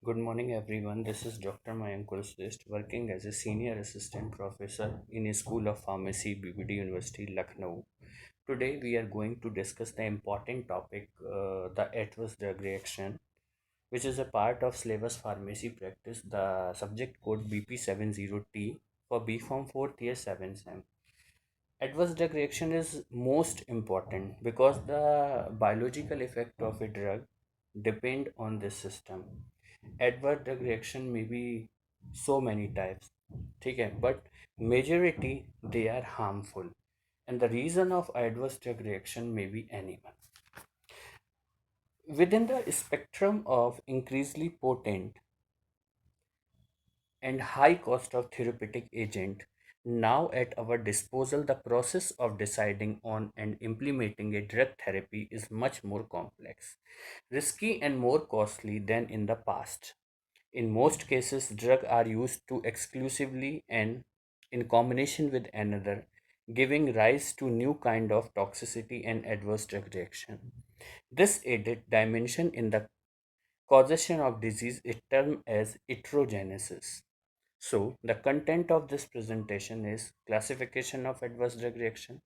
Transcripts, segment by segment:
Good morning, everyone. This is Dr. Mayank Kulshrestha, working as a senior assistant professor in a School of Pharmacy, BBD University, Lucknow. Today, we are going to discuss the important topic, the adverse drug reaction, which is a part of syllabus pharmacy practice. The subject code BP70T for B Form 4th year 7 SEM. Adverse drug reaction is most important because the biological effect of a drug depend on this system. Adverse drug reaction may be so many types, okay, but majority they are harmful, and the reason of adverse drug reaction may be animal. Within the spectrum of increasingly potent and high cost of therapeutic agent now at our disposal, the process of deciding on and implementing a drug therapy is much more complex, risky, and more costly than in the past. In most cases, drugs are used to exclusively and in combination with another, giving rise to new kind of toxicity and adverse drug reaction. This added dimension in the causation of disease is termed as heterogenesis. So, the content of this presentation is classification of adverse drug reaction,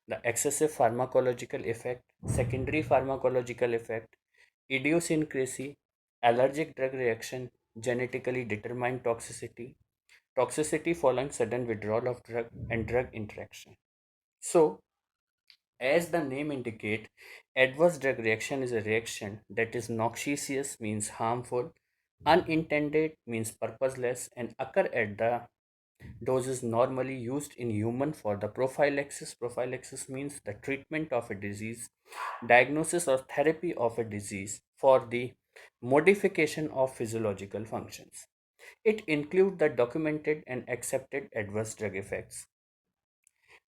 the excessive pharmacological effect, secondary pharmacological effect, idiosyncrasy, allergic drug reaction, genetically determined toxicity, toxicity following sudden withdrawal of drug and drug interaction. So, as the name indicate, adverse drug reaction is a reaction that is noxious means harmful, unintended means purposeless, and occur at the doses normally used in human for the prophylaxis. Prophylaxis means the treatment of a disease, diagnosis or therapy of a disease for the modification of physiological functions. It includes the documented and accepted adverse drug effects,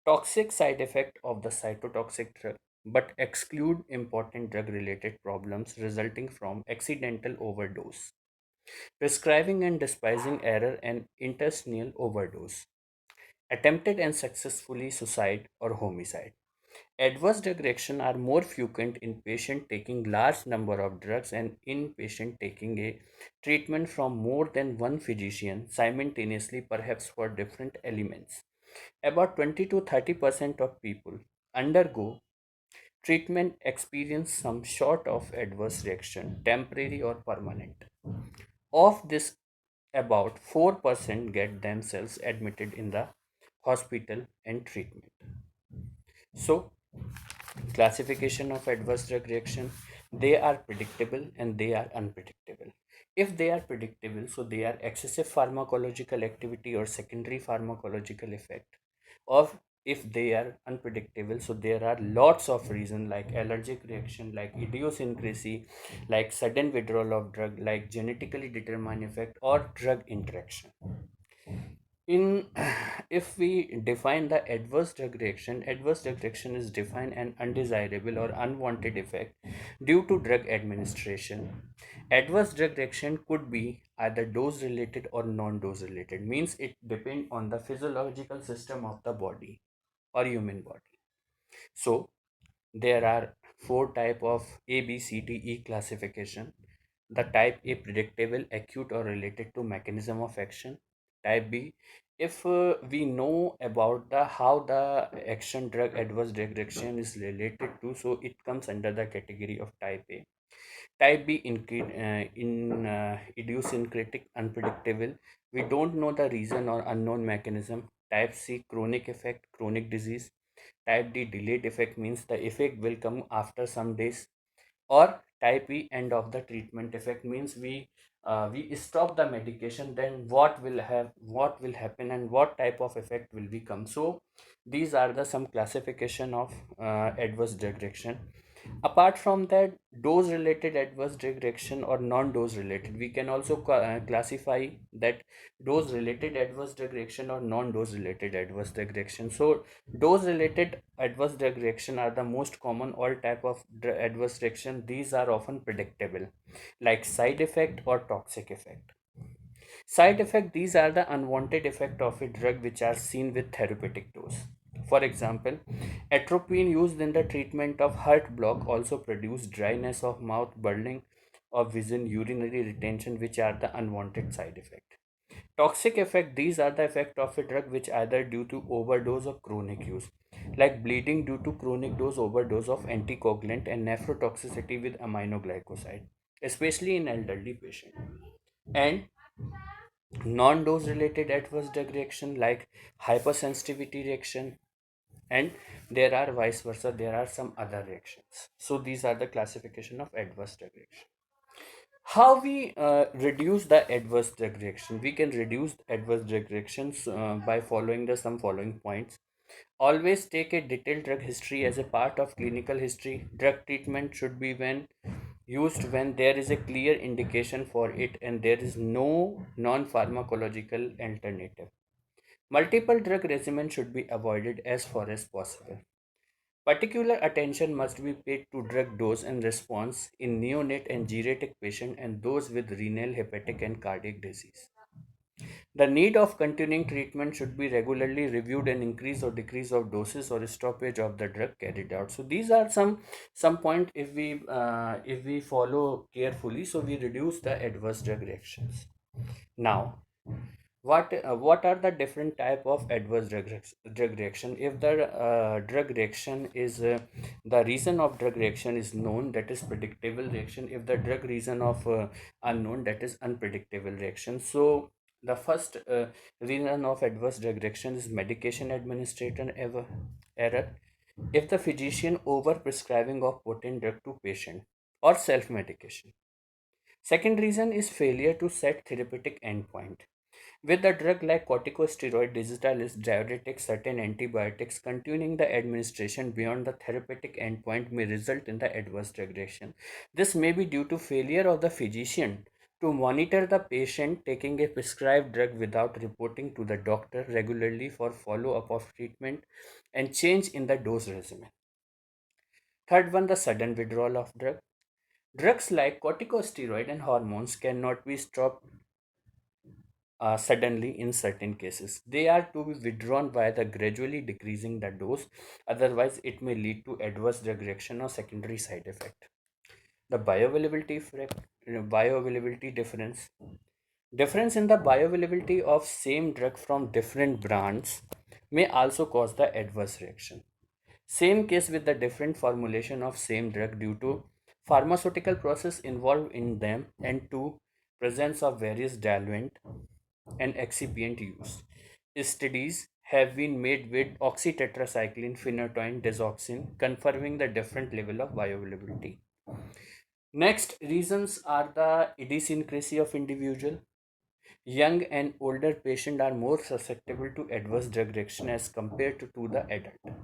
toxic side effect of the cytotoxic drug, but exclude important drug related problems resulting from accidental overdose, prescribing and despising error and intestinal overdose, attempted and successfully suicide or homicide. Adverse drug reactions are more frequent in patient taking large number of drugs and in patient taking a treatment from more than one physician simultaneously, perhaps for different elements. About 20 to 30% of people undergo treatment experience some sort of adverse reaction, temporary or permanent. Of this, about 4% get themselves admitted in the hospital and treatment. So, classification of adverse drug reaction, they are predictable and they are unpredictable. If they are predictable, so they are excessive pharmacological activity or secondary pharmacological effect. Or if they are unpredictable, so there are lots of reasons like allergic reaction, like idiosyncrasy, like sudden withdrawal of drug, like genetically determined effect or drug interaction. In if we define the adverse drug reaction is defined an undesirable or unwanted effect due to drug administration. Adverse drug reaction could be either dose related or non-dose related, means it depends on the physiological system of the body or human body. So there are four type of ABCDE classification. The type A, predictable, acute or related to mechanism of action. Type B, if we know about the how the action drug adverse drug reaction is related to, so it comes under the category of type A. Type B, idiosyncratic, unpredictable. We don't know the reason or unknown mechanism. Type C, chronic effect, chronic disease. Type D, delayed effect, means the effect will come after some days. Or type E, end of the treatment effect, means we stop the medication, then what will happen and what type of effect will become. So these are the some classification of adverse drug reaction. Apart from that, dose related adverse drug reaction or non dose related, we can also classify that dose related adverse drug reaction or non dose related adverse drug reaction. So dose related adverse drug reaction are the most common all type of adverse reaction. These are often predictable, like side effect or toxic effect. Side effect, these are the unwanted effect of a drug which are seen with therapeutic dose. For example, atropine used in the treatment of heart block also produce dryness of mouth, burning, of vision, urinary retention, which are the unwanted side effect. Toxic effect, these are the effect of a drug which either due to overdose or chronic use, like bleeding due to chronic dose overdose of anticoagulant and nephrotoxicity with aminoglycoside, especially in elderly patients. And non-dose related adverse drug reaction like hypersensitivity reaction, and there are vice versa, there are some other reactions. So these are the classification of adverse drug reaction. How we reduce the adverse drug reaction? We can reduce adverse drug reactions by following the some following points. Always take a detailed drug history as a part of clinical history. Drug treatment should be when used when there is a clear indication for it and there is no non-pharmacological alternative. Multiple drug regimen should be avoided as far as possible. Particular attention must be paid to drug dose and response in neonate and geriatric patients and those with renal, hepatic, and cardiac disease. The need of continuing treatment should be regularly reviewed and increase or decrease of doses or stoppage of the drug carried out. So these are some point if we follow carefully, so we reduce the adverse drug reactions. Now, what are the different type of adverse drug reaction? If the drug reaction is the reason of drug reaction is known, that is predictable reaction. If the drug reason of unknown, that is unpredictable reaction. So the first reason of adverse drug reaction is medication administration error. If the physician over prescribing of potent drug to patient or self medication. Second reason is failure to set therapeutic endpoint. With a drug like corticosteroid, digitalis, diuretics, certain antibiotics, continuing the administration beyond the therapeutic endpoint may result in the adverse regression. This may be due to failure of the physician to monitor the patient taking a prescribed drug without reporting to the doctor regularly for follow-up of treatment and change in the dose regimen. Third one, the sudden withdrawal of drug. Drugs like corticosteroid and hormones cannot be stopped suddenly in certain cases. They are to be withdrawn by the gradually decreasing the dose, otherwise it may lead to adverse drug reaction or secondary side effect. The bioavailability effect, bioavailability difference. Difference in the bioavailability of same drug from different brands may also cause the adverse reaction. Same case with the different formulation of same drug due to pharmaceutical process involved in them and to presence of various diluent and excipient use. Studies have been made with oxytetracycline, phenytoin, desoxin, confirming the different level of bioavailability. Next reasons are the idiosyncrasy of individual. Young and older patients are more susceptible to adverse drug reaction as compared to the adult.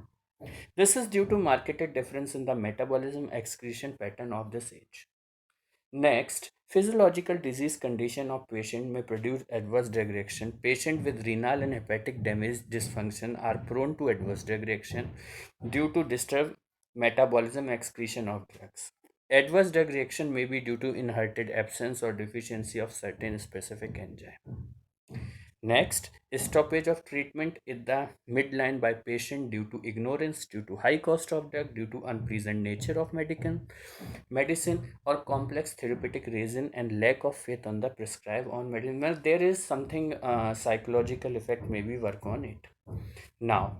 This is due to marketed difference in the metabolism excretion pattern of this age. Next, physiological disease condition of patient may produce adverse drug reaction. Patient with renal and hepatic damage dysfunction are prone to adverse drug reaction due to disturbed metabolism excretion of drugs. Adverse drug reaction may be due to inherited absence or deficiency of certain specific enzyme. Next, stoppage of treatment in the midline by patient due to ignorance, due to high cost of drug, due to unpleasant nature of medicine or complex therapeutic reason and lack of faith on the prescribe on medicine. Well, there is something psychological effect maybe work on it. Now,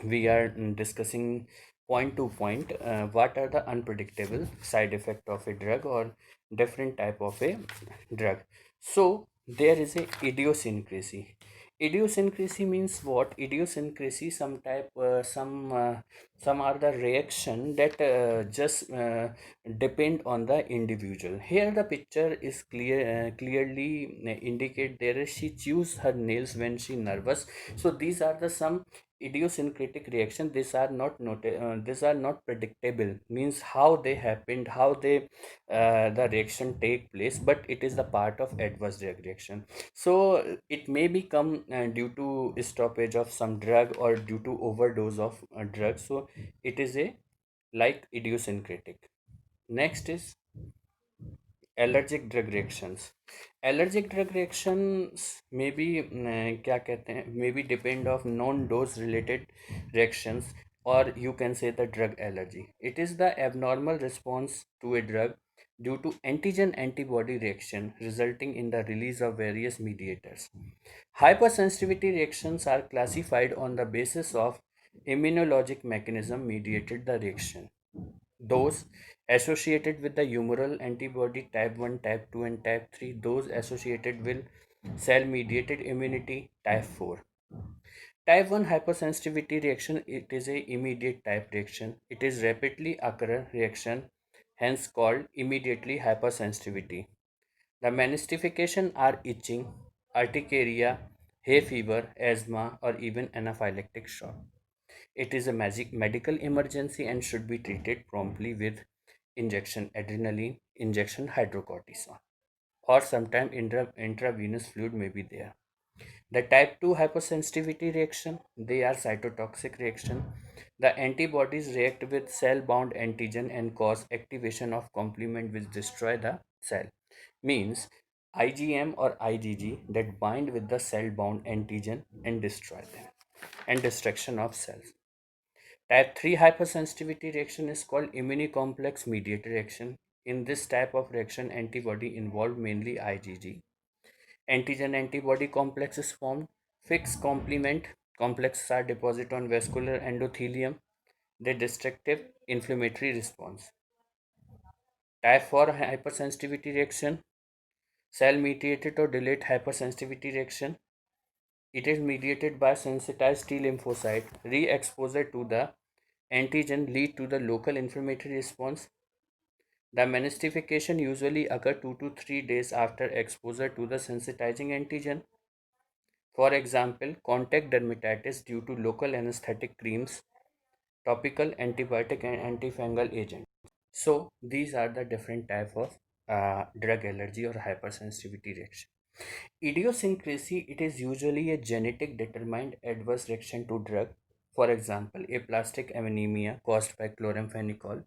we are discussing point to point what are the unpredictable side effect of a drug or different type of a drug. So there is a idiosyncrasy. Idiosyncrasy means what? Idiosyncrasy some are the reaction that just depend on the individual. Here the picture is clearly indicate there is she chews her nails when she nervous. So these are the some idiosyncratic reaction. These are not predictable, means how they happened, how they the reaction take place, but it is the part of adverse drug reaction. So it may become due to stoppage of some drug or due to overdose of a drug. So it is a like idiosyncratic. Next is allergic drug reactions. Allergic drug reactions may be क्या कहते हैं, may be depend of non dose related reactions or you can say the drug allergy. It is the abnormal response to a drug due to antigen antibody reaction resulting in the release of various mediators. Hypersensitivity reactions are classified on the basis of immunologic mechanism mediated the reaction. Those associated with the humoral antibody type 1, type 2, and type 3, those associated with cell mediated immunity type 4. Type 1 hypersensitivity reaction, it is a immediate type reaction. It is rapidly occurring reaction, hence called immediately hypersensitivity. The manifestation are itching, urticaria, hay fever, asthma, or even anaphylactic shock. It is a medical emergency and should be treated promptly with injection adrenaline, injection hydrocortisone, or sometime intravenous fluid may be there. The type 2 hypersensitivity reaction, they are cytotoxic reaction. The antibodies react with cell-bound antigen and cause activation of complement which destroy the cell. Means IgM or IgG that bind with the cell-bound antigen and destroy them. And destruction of cells. Type 3 hypersensitivity reaction is called immunocomplex mediated reaction. In this type of reaction, antibody involved mainly IgG. Antigen antibody complex is formed. Fixed complement complexes are deposited on vascular endothelium. They destructive inflammatory response. Type 4 hypersensitivity reaction, cell mediated or delayed hypersensitivity reaction. It is mediated by sensitized T lymphocyte. Re-exposure to the antigen lead to the local inflammatory response. The manifestation usually occur 2 to 3 days after exposure to the sensitizing antigen. For example, contact dermatitis due to local anesthetic creams, topical antibiotic and antifungal agent. So these are the different type of drug allergy or hypersensitivity reaction. Idiosyncrasy, it is usually a genetic determined adverse reaction to drug. For example, aplastic anemia caused by chloramphenicol,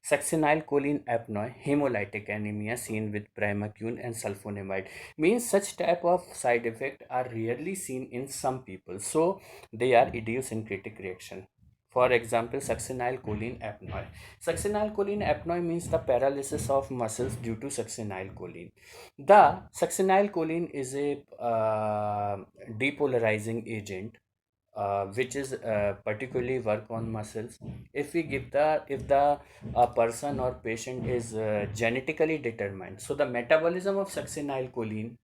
succinylcholine apnoe, hemolytic anemia seen with primacune and sulfonamide. Means such type of side effect are rarely seen in some people. So they are idiosyncratic reaction. For example, succinylcholine apnoe. Succinylcholine apnoe means the paralysis of muscles due to succinylcholine. The succinylcholine is a depolarizing agent which is particularly work on muscles. If the person or patient is genetically determined, so the metabolism of succinylcholine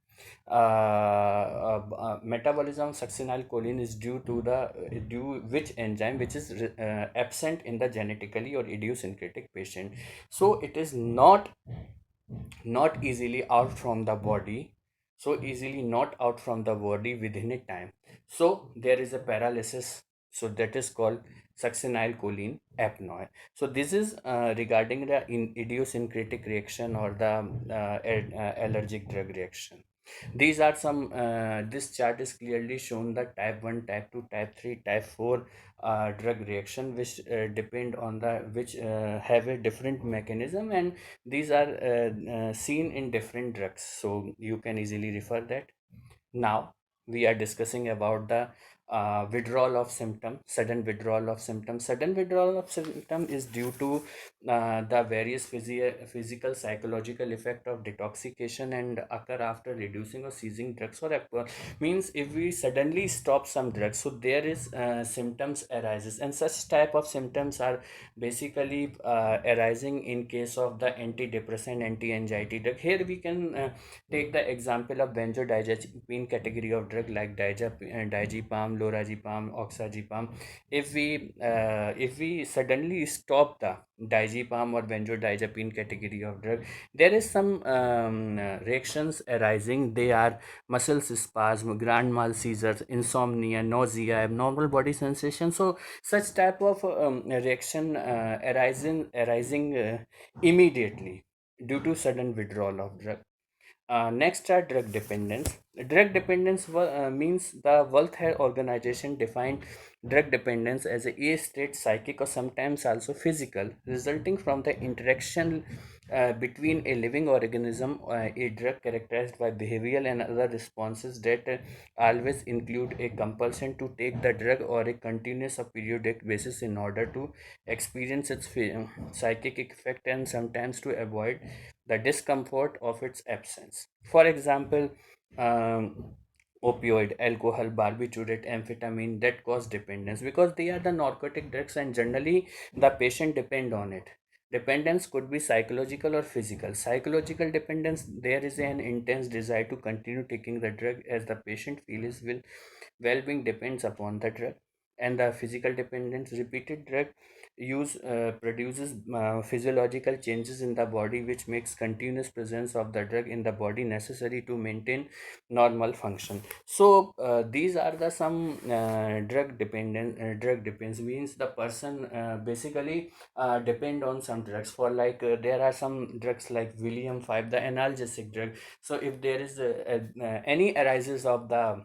metabolism of succinylcholine is due to the due which enzyme which is absent in the genetically or idiosyncratic patient. So it is not easily out from the body, so easily not out from the body within a time, so there is a paralysis, so that is called succinylcholine apnoe. So this is regarding the idiosyncratic reaction or the allergic drug reaction. These are some this chart is clearly shown the type 1, type 2, type 3, type 4 drug reaction which depend on the which have a different mechanism, and these are seen in different drugs, so you can easily refer that. Now we are discussing about the withdrawal of symptom, sudden withdrawal of symptom. Sudden withdrawal of symptom is due to the various physical psychological effect of detoxification and occur after reducing or seizing drugs or means if we suddenly stop some drugs, so there is symptoms arises, and such type of symptoms are basically arising in case of the antidepressant anti-anxiety drug. Here we can take the example of benzodiazepine category of drug like diazepam, lorazepam, oxazepam. If we suddenly stop the diazepam or benzodiazepine category of drug, there is some reactions arising. They are muscle spasm, grand mal seizures, insomnia, nausea, abnormal body sensation. So such type of reaction arising immediately due to sudden withdrawal of drug. Next are drug dependence. Drug dependence means the World Health Organization defined drug dependence as a state psychic or sometimes also physical, resulting from the interaction between a living organism, a drug characterized by behavioral and other responses that always include a compulsion to take the drug or a continuous or periodic basis in order to experience its psychic effect and sometimes to avoid the discomfort of its absence. For example, opioid, alcohol, barbiturate, amphetamine that cause dependence because they are the narcotic drugs and generally the patient depend on it. Dependence could be psychological or physical. Psychological dependence, there is an intense desire to continue taking the drug as the patient feels will well-being depends upon the drug. And the physical dependence, repeated drug use produces physiological changes in the body which makes continuous presence of the drug in the body necessary to maintain normal function. So these are the some drug depends means the person basically depend on some drugs for like there are some drugs like William 5, the analgesic drug. So if there is any arises of the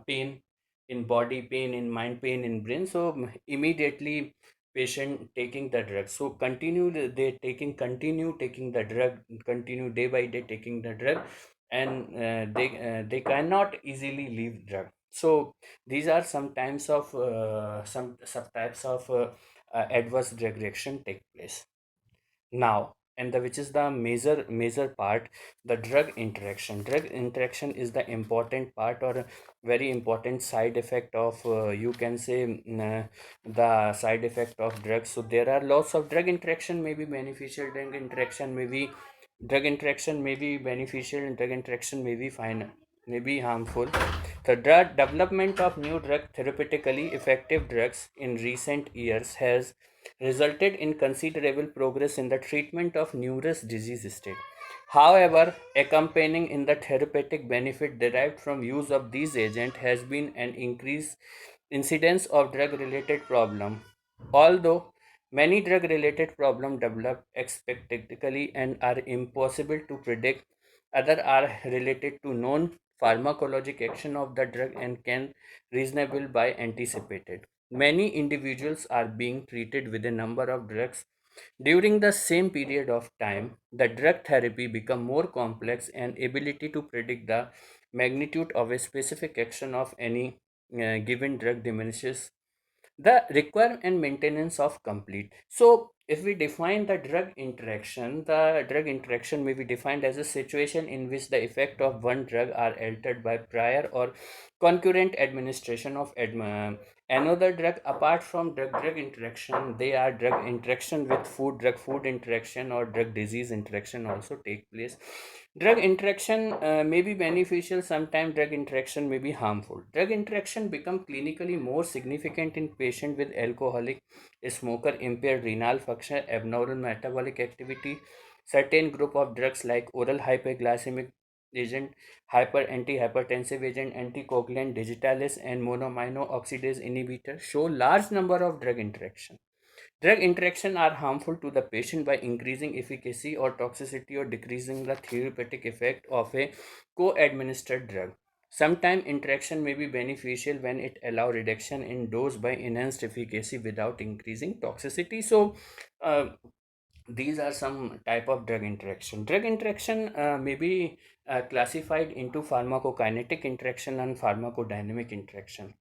pain in body, pain in mind, pain in brain, so immediately patient taking the drug, so continue taking the drug, continue day by day taking the drug, and they cannot easily leave drug. So these are some types of some subtypes of adverse drug reaction take place now. And the which is the major part, the drug interaction is the important part or a very important side effect of you can say the side effect of drugs. So there are lots of drug interaction may be beneficial, drug interaction may be beneficial, and drug interaction may be fine, may be harmful. The drug development of new drug therapeutically effective drugs in recent years has resulted in considerable progress in the treatment of numerous disease states. However, accompanying in the therapeutic benefit derived from use of these agents has been an increased incidence of drug-related problem. Although many drug-related problems develop expectatically and are impossible to predict, other are related to known pharmacologic action of the drug and can reasonable by anticipated. Many individuals are being treated with a number of drugs during the same period of time. The drug therapy become more complex and ability to predict the magnitude of a specific action of any given drug diminishes the require and maintenance of complete. So if we define the drug interaction may be defined as a situation in which the effect of one drug are altered by prior or concurrent administration of another drug. Apart from drug interaction, they are drug interaction with food interaction or drug disease interaction also take place. Drug interaction may be beneficial, sometimes drug interaction may be harmful. Drug interaction become clinically more significant in patients with alcoholic, smoker, impaired renal function, abnormal metabolic activity. Certain group of drugs like oral hyperglycemic agent, antihypertensive agent, anticoagulant, digitalis, and monoamino oxidase inhibitor show large number of drug interaction. Drug interaction are harmful to the patient by increasing efficacy or toxicity or decreasing the therapeutic effect of a co-administered drug. Sometimes interaction may be beneficial when it allow reduction in dose by enhanced efficacy without increasing toxicity. So uh, these are some type of drug interaction. Drug interaction may be classified into pharmacokinetic interaction and pharmacodynamic interaction.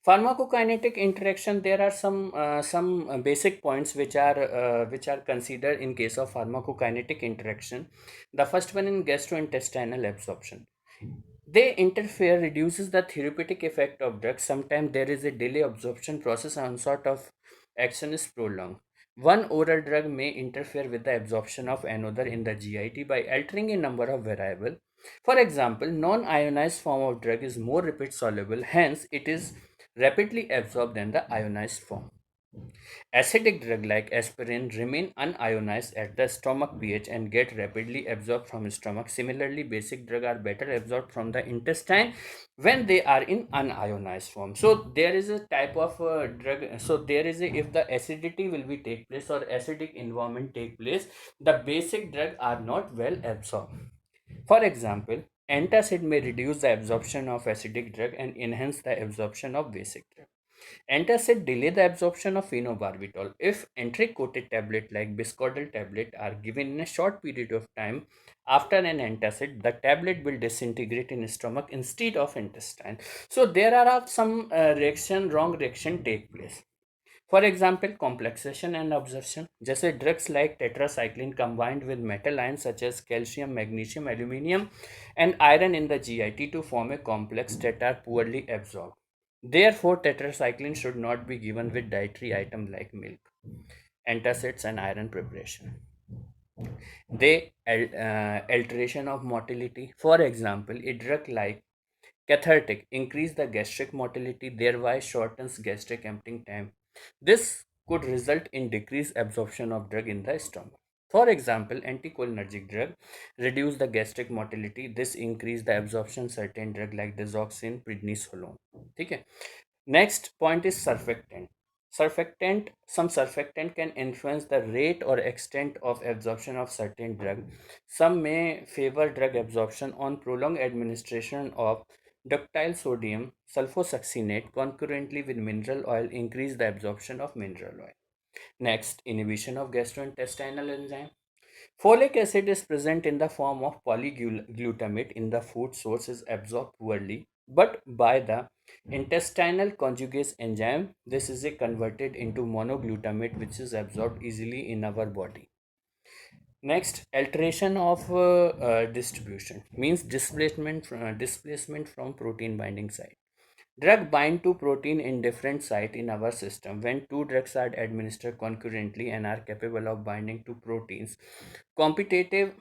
Pharmacokinetic interaction, there are some basic points which are considered in case of pharmacokinetic interaction. The first one in gastrointestinal absorption. They interfere, reduces the therapeutic effect of drugs. Sometimes there is a delay absorption process and sort of action is prolonged. One oral drug may interfere with the absorption of another in the GIT by altering a number of variables. For example, non-ionized form of drug is more rapid soluble, hence it is rapidly absorbed than the ionized form. Acidic drugs like aspirin remain unionized at the stomach pH and get rapidly absorbed from stomach. Similarly, basic drugs are better absorbed from the intestine when they are in unionized form. So there is a type of drug. So there is a, if the acidity will be take place or acidic environment take place, the basic drugs are not well absorbed. For example, antacid may reduce the absorption of acidic drug and enhance the absorption of basic drug. Antacid delay the absorption of phenobarbital. If entry-coated tablet like Biscodal tablet are given in a short period of time after an antacid, the tablet will disintegrate in stomach instead of intestine. So there are some wrong reaction take place. For example, complexation and absorption. जैसे drugs like tetracycline combined with metal ions such as calcium, magnesium, aluminium, and iron in the GIT to form a complex that are poorly absorbed. Therefore, tetracycline should not be given with dietary item like milk, antacids, and iron preparation. Alteration of motility. For example, a drug like cathartic increase the gastric motility, thereby shortens gastric emptying time. This could result in decreased absorption of drug in the stomach. For example, anticholinergic drug reduce the gastric motility. This increase the absorption certain drug like digoxin, prednisolone. Okay. Next point is surfactant. Some surfactant can influence the rate or extent of absorption of certain drug. Some may favor drug absorption on prolonged administration of ductile sodium sulfosuccinate concurrently with mineral oil increase the absorption of mineral oil. Next, inhibition of gastrointestinal enzyme. Folic acid is present in the form of polyglutamate in the food source is absorbed poorly, but by the intestinal conjugase enzyme, this is converted into monoglutamate which is absorbed easily in our body. Next, alteration of distribution means displacement from protein binding site. Drug bind to protein in different site in our system. When two drugs are administered concurrently and are capable of binding to proteins, competitive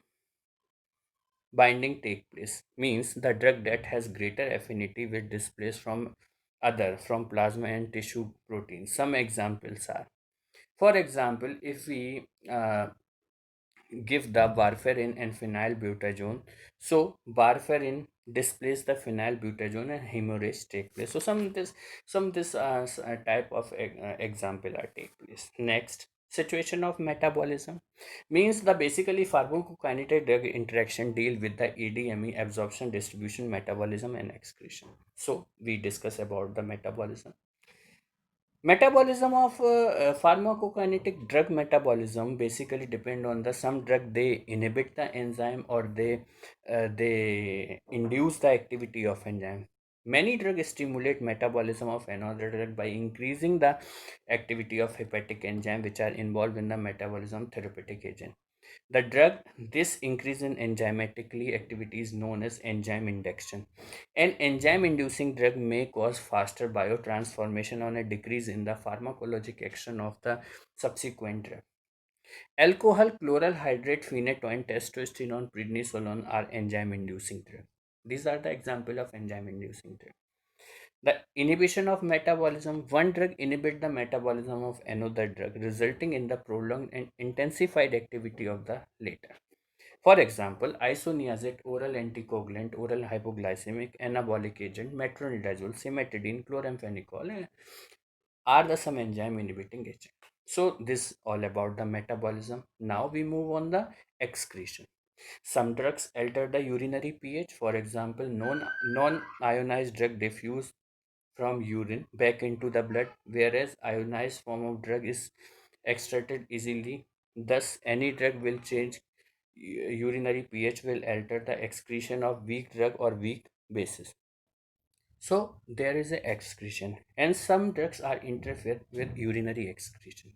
binding take place means the drug that has greater affinity will displace from plasma and tissue proteins. Some examples are, for example, if we give the warfarin and phenylbutazone. So warfarin displace the phenylbutazone and hemorrhage take place. So some type of example are take place. Next, situation of metabolism means the basically pharmacokinetic drug interaction deal with the ADME absorption, distribution, metabolism, and excretion. So we discuss about the metabolism. Metabolism of pharmacokinetic drug metabolism basically depend on the some drug they inhibit the enzyme or they induce the activity of enzyme. Many drugs stimulate metabolism of another drug by increasing the activity of hepatic enzyme which are involved in the metabolism therapeutic agent. The drug, this increase in enzymatically activity is known as enzyme induction. An enzyme inducing drug may cause faster biotransformation on a decrease in the pharmacologic action of the subsequent drug. Alcohol, chloral hydrate, phenytoin, testosterone, prednisolone are enzyme inducing drugs. These are the example of enzyme inducing drugs. The inhibition of metabolism. One drug inhibits the metabolism of another drug, resulting in the prolonged and intensified activity of the latter. For example, isoniazid, oral anticoagulant, oral hypoglycemic, anabolic agent, metronidazole, cimetidine, chloramphenicol are the some enzyme inhibiting agent. So this all about the metabolism. Now we move on the excretion. Some drugs alter the urinary pH. For example, non-ionized drug diffuse from urine back into the blood, whereas ionized form of drug is extracted easily. Thus, any drug will change urinary pH will alter the excretion of weak drug or weak bases. So there is a excretion, and some drugs are interfere with urinary excretion.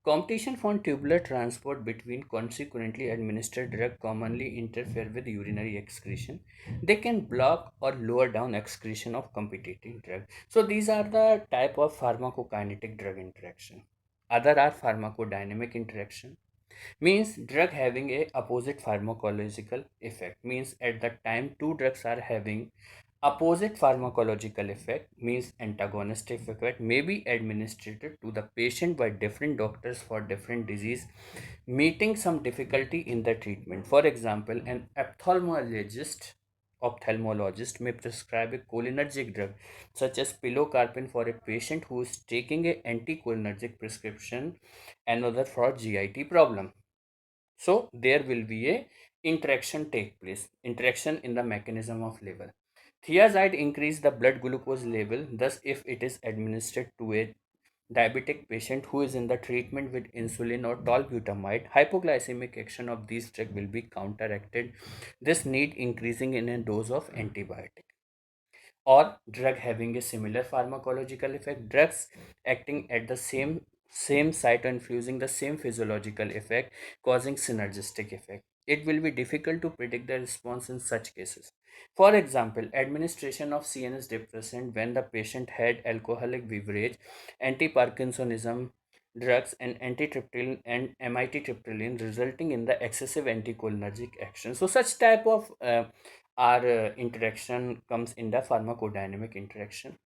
Competition for tubular transport between consequently administered drug commonly interfere with urinary excretion. They can block or lower down excretion of competing drug. So these are the type of pharmacokinetic drug interaction. Other are pharmacodynamic interaction means drug having a opposite pharmacological effect means at the time two drugs are having opposite pharmacological effect means antagonistic effect may be administered to the patient by different doctors for different disease meeting some difficulty in the treatment. For example, an ophthalmologist may prescribe a cholinergic drug such as pilocarpine for a patient who is taking a anticholinergic prescription, another for GIT problem. So there will be a interaction take place, interaction in the mechanism of liver. Thiazide increase the blood glucose level. Thus, if it is administered to a diabetic patient who is in the treatment with insulin or tolbutamide, hypoglycemic action of these drugs will be counteracted. This need increasing in a dose of antibiotic or drug having a similar pharmacological effect. Drugs acting at the same site and fusing the same physiological effect, causing synergistic effect. It will be difficult to predict the response in such cases. For example, administration of CNS depressant when the patient had alcoholic beverage, anti-Parkinsonism drugs, and antitryptyl and amitriptyline, resulting in the excessive anticholinergic action. So such type of our interaction comes in the pharmacodynamic interaction.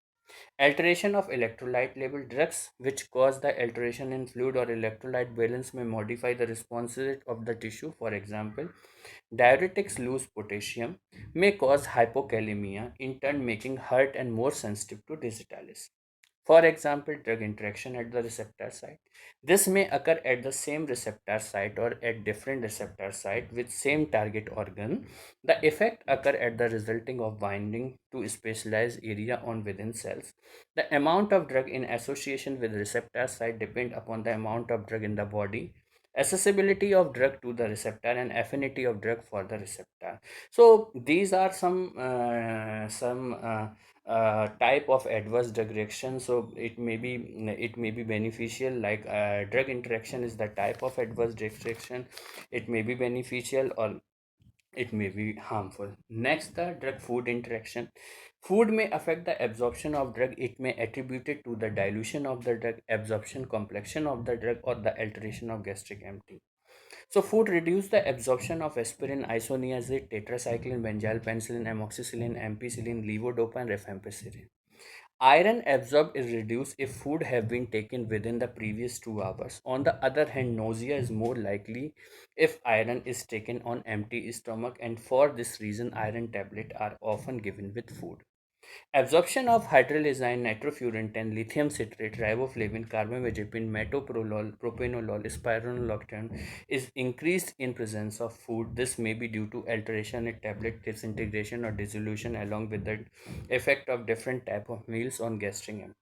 Alteration of electrolyte level. Drugs which cause the alteration in fluid or electrolyte balance may modify the response rate of the tissue. For example, diuretics lose potassium, may cause hypokalemia, in turn making heart and more sensitive to digitalis. For example, drug interaction at the receptor site. This may occur at the same receptor site or at different receptor site with same target organ. The effect occur at the resulting of binding to specialized area on within cells. The amount of drug in association with receptor site depend upon the amount of drug in the body, accessibility of drug to the receptor, and affinity of drug for the receptor. So these are some type of adverse drug reaction. So it may be beneficial, like drug interaction is the type of adverse drug reaction. It may be beneficial or it may be harmful. Next, the drug food interaction. Food may affect the absorption of drug. It may attribute it to the dilution of the drug, absorption complexion of the drug, or the alteration of gastric emptying. So food reduce the absorption of aspirin, isoniazid, tetracycline, benzyl penicillin, amoxicillin, ampicillin, levodopa, and rifampicillin. Iron absorbed is reduced if food have been taken within the previous 2 hours. On the other hand, nausea is more likely if iron is taken on empty stomach, and for this reason, iron tablets are often given with food. Absorption of hydralazine, nitrofurantoin, lithium citrate, riboflavin, carbamazepine, metoprolol, propranolol, spironolactone is increased in presence of food. This may be due to alteration in tablet disintegration or dissolution, along with the effect of different type of meals on gastric emptying.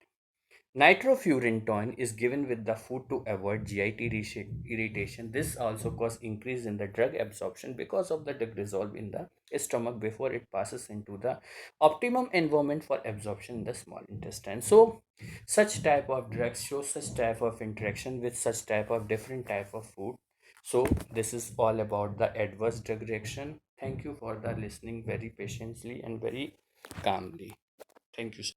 Nitrofurantoin is given with the food to avoid GIT irritation. This also causes increase in the drug absorption because of the drug dissolve in the stomach before it passes into the optimum environment for absorption in the small intestine. So such type of drugs show such type of interaction with such type of different type of food. So this is all about the adverse drug reaction. Thank you for the listening very patiently and very calmly. Thank you so